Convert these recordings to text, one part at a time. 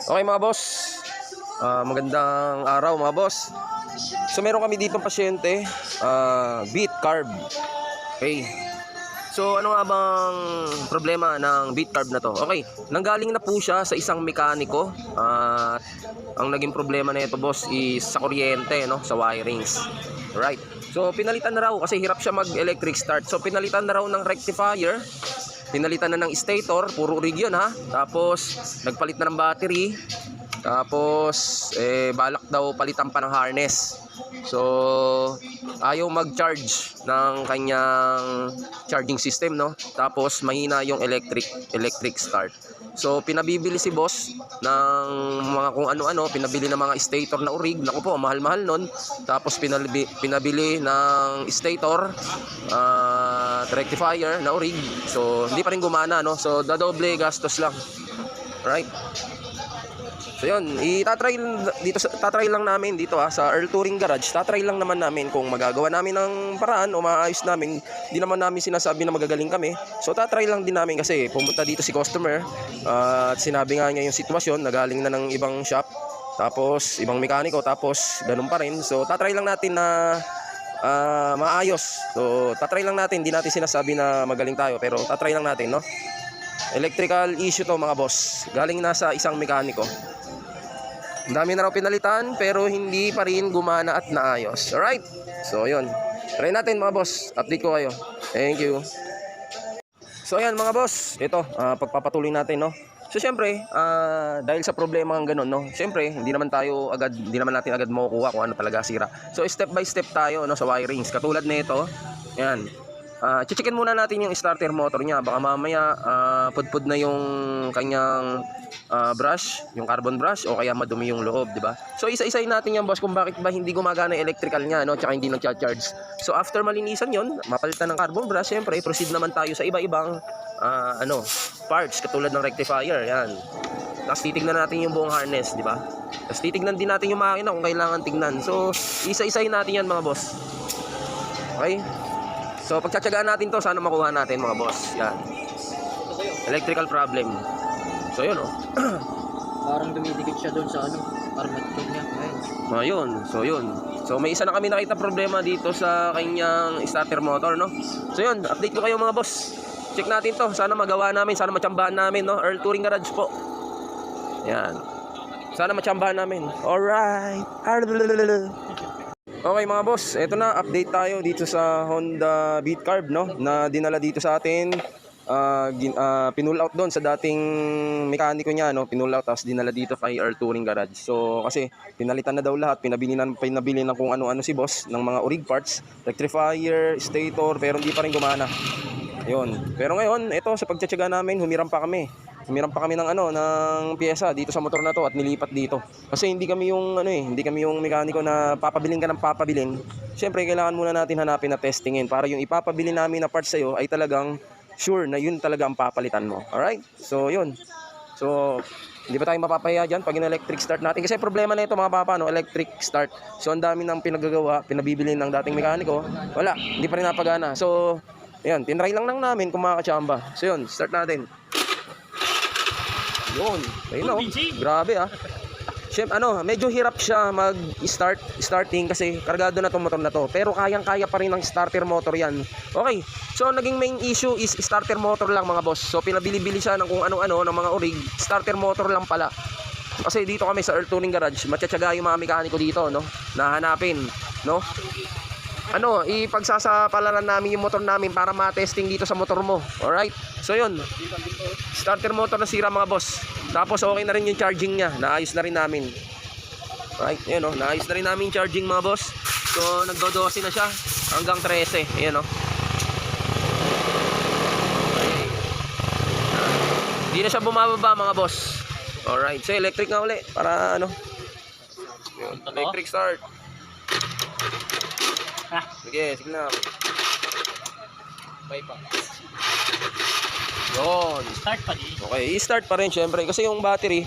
Okay mga boss, magandang araw mga boss. So meron kami ditong pasyente, beet carb. Okay. So ano nga bang problema ng beet carb na to? Okay, nanggaling na po siya sa isang mekaniko. Ang naging problema na ito boss is sa kuryente, no? Sa wirings. Right. So pinalitan na raw kasi hirap siya mag-electric start. So pinalitan na raw ng rectifier. Pinalitan na ng stator, puro rig yun ha. Tapos nagpalit na ng battery. Tapos balak daw palitan pa ng harness. So ayaw mag-charge ng kanyang charging system, no. Tapos mahina yung electric start. So pinabibili si boss ng mga kung ano-ano, pinabili ng mga stator na urig. Naku po, mahal-mahal nun. Tapos pinabili ng stator, rectifier na urig. So hindi pa rin gumana, no. So dadoble gastos lang. Right? So yun, tatry lang namin dito sa Earl Touring Garage. Tatry lang naman namin kung magagawa namin ng paraan o maayos namin. Hindi naman namin sinasabi na magagaling kami. So tatry lang din namin kasi pumunta dito si customer at sinabi nga niya yung sitwasyon, nagaling na ng ibang shop, tapos ibang mekaniko, tapos ganun pa rin. So tatry lang natin na maayos. So tatry lang natin, hindi natin sinasabi na magaling tayo, pero tatry lang natin, no. Electrical issue to mga boss, galing na sa isang mekaniko. Ang dami na raw pinalitan pero hindi pa rin gumana at naayos. Alright, so yun, try natin mga boss, update ko kayo. Thank you. So ayan mga boss, ito pagpapatuloy natin, no. So syempre, dahil sa problema ng ganun, no, syempre hindi naman natin agad makukuha kung ano talaga sira. So step by step tayo, no, sa wirings. Katulad nito, ayan. Checkin muna natin yung starter motor niya. Baka mamaya pudpud na yung kanyang brush, yung carbon brush, o kaya madumi yung loob, di ba? So isa-isayin natin yan boss kung bakit ba hindi gumagana yung electrical niya, no, tsaka hindi nagcha-charge. So after malinisan yon, mapalitan ng carbon brush, syempre proceed naman tayo sa iba-ibang parts katulad ng rectifier, yan. Tapos titignan natin yung buong harness, di ba? Tapos titignan din natin yung makina kung kailangan tignan. So isa-isayin natin yan mga boss. Okay? So pagtsatsagaan natin to, sana makuha natin mga boss. Yan. Electrical problem. So yun, oh. Parang dumidikit siya doon sa armature niya. Ayun. So yun. So may isa na kami nakita problema dito sa kanyang starter motor, no. So yun, update ko kayo mga boss. Check natin to, sana magawa namin, sana matsambahan namin, no. Earl Touring Garage po. Yan. Sana matsambahan namin. Alright. Okay mga boss, eto na, update tayo dito sa Honda Beat Carb, no, na dinala dito sa atin. Pinull out doon sa dating mekaniko niya, no, pinull out tapos dinala dito kay Earl Touring Garage. So kasi pinalitan na daw lahat, pinabili ng kung ano-ano si boss ng mga urig parts, rectifier, stator, pero hindi pa rin gumana. Ayun. Pero ngayon, eto sa pagtsatsaga namin, humiram pa kami ng ng piyesa dito sa motor na to at nilipat dito. Kasi hindi kami yung mekaniko na papabilin ka ng papabilin. Siyempre, kailangan muna natin hanapin na testingin para yung ipapabili namin na parts sa'yo ay talagang sure na yun talaga ang papalitan mo. Alright? So, yun. So, hindi ba tayo mapapahiya dyan pag in-electric start natin? Kasi problema na ito mga papa, no? Electric start. So, ang dami ng pinagagawa, pinabibili ng dating mekaniko. Wala, hindi pa rin napagana. So, yan, tinry lang namin kung makakachamba. So, yun, start natin. Yun, ayun, no? Grabe Siyempre, medyo hirap siya starting kasi kargado na itong motor na to. Pero kayang-kaya pa rin ng starter motor yan. Okay, so naging main issue is starter motor lang mga boss. So pinabili-bili siya ng kung ano-ano ng mga urig, starter motor lang pala. Kasi dito kami sa Earl Touring Garage, matsatsaga yung mga mekaniko dito, no, nahanapin, no. Ipagsasapalaran namin yung motor namin para ma-testing dito sa motor mo. Alright? So yun, starter motor na sira mga boss. Tapos okay na rin yung charging niya, naayos na rin namin. Right? Ayan, naayos na rin namin yung charging mga boss. So nagdo-12 na siya hanggang 13. Ayan, hindi na siya bumababa mga boss. Alright, so electric nga uli para electric start. Sige na. Bye pa. Yun. Start pa din. Okay, i-start pa rin syempre kasi yung battery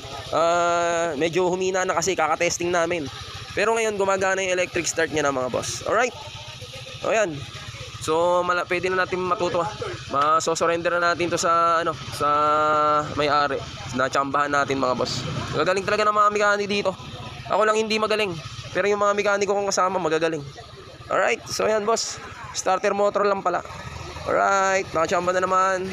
medyo humina na kasi kakatesting namin. Pero ngayon gumagana yung electric start niya na mga boss. Alright. O yan. So pwede na natin matuto. Maso-surrender na natin to sa ano, sa may-ari. Na-tsambahan natin mga boss. Gagaling talaga ng mga mekaniko dito. Ako lang hindi magaling, pero yung mga mekaniko kong kasama magagaling. Alright, so yan boss. Starter motor lang pala. Alright, nakatsamba na naman.